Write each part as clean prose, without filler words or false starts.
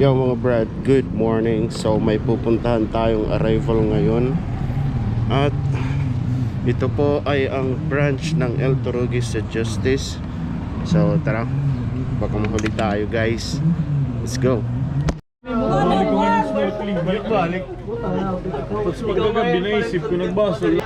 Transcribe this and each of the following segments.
Yo mga Brad, good morning. So may pupuntahan tayong arrival ngayon. At ito po ay ang branch ng El Torogi sa Justice. So tara, baka mahuli tayo guys. Let's go. Balik ko ngayon snorkeling, balik. Tapos pagkagabi naisip ko nagbasa.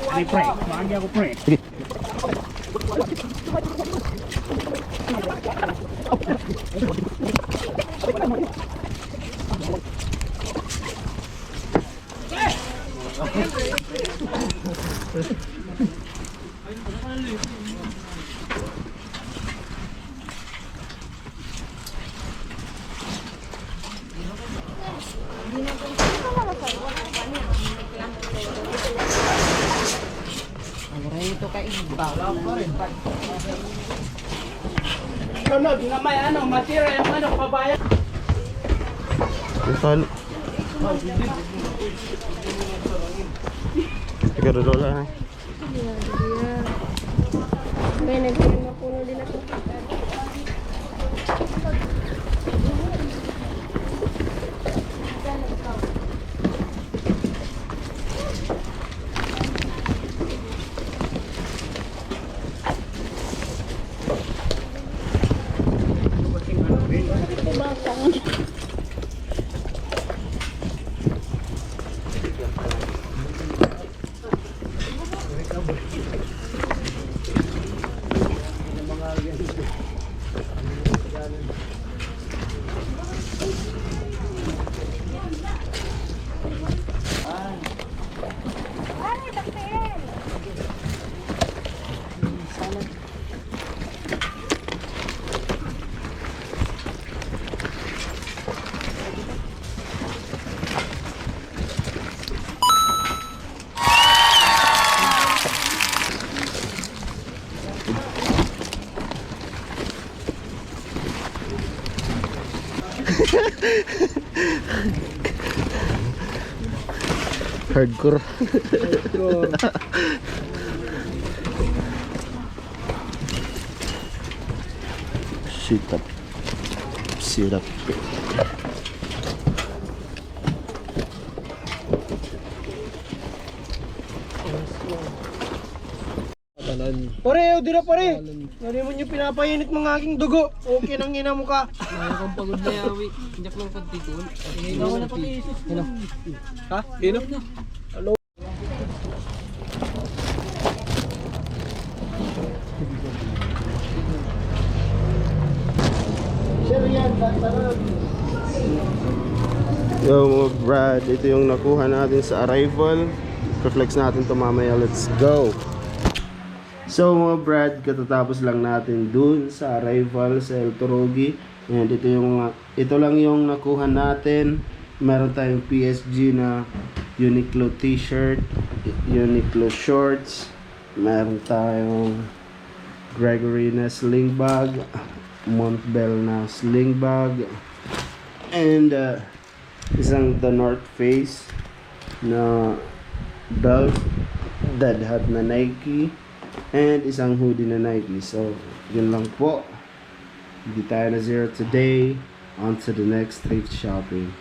Ay! Pre, maagi ako pre. Ito ka ibaw. Sunod na may matira yung pabayan. Ito. Tiga dulu lah. May nagpilma puno din ako. Hardcore. Sitap. Sirap. Pare, di na pare. Nari mo yung pinapainit mga aking dugo. Okay nang ina mo ka. Mayroon kang pagod na yawi. Injak lang pagtikon. Ha? Ino? Yo mga Brad, ito yung nakuha natin sa arrival. Reflex natin to mamaya. Let's go. So mga Brad, katatapos lang natin dun sa arrival sa El Torogi. And ito lang yung nakuha natin. Meron tayong PSG na Uniqlo t-shirt, Uniqlo shorts. Meron tayong Gregory na sling bag, Montbell na sling bag, and isang The North Face na belt, dead hat na Nike, and isang hoodie na Nike. So yun lang po. Hindi tayo na zero today. On to the next thrift shopping.